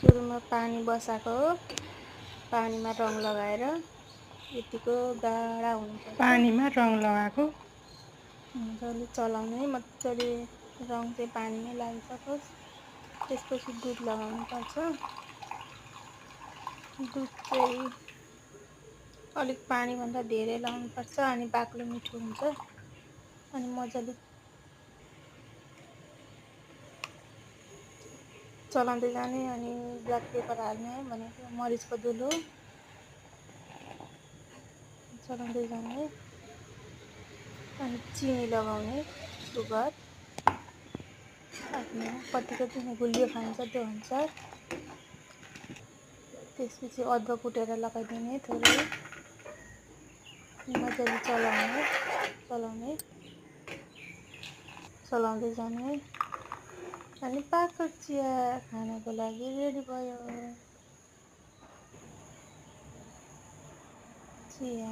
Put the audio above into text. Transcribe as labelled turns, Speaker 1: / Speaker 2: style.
Speaker 1: सुरुमा पानी बसाएको पानीमा रङ लगाएर यतिको गाढा हुनुपर्छ।
Speaker 2: पानीमा रङ लगाएको
Speaker 1: मजाले चलाउने, मजाले रङ चाहिँ पानीमा लागिसकोस्। त्यसपछि दुध लगाउनुपर्छ। दुध चाहिँ अलिक पानीभन्दा धेरै लगाउनुपर्छ, अनि बाक्लो मिठो हुन्छ। अनि मजाले चलाउँदै जाने, अनि ब्ल्याक पेपर हाल्ने भनेको मरिचको धुलो चलाउँदै जाने, अनि चिनी लगाउने, सुगर आफ्नो कति कति गुलियो खान्छ त्यो अनुसार। त्यसपछि अदुवा कुटेर लगाइदिने थोरै, मजाले चलाउँदै जाने, अनि पाको चिया खानको लागि रेडी भयो। चिया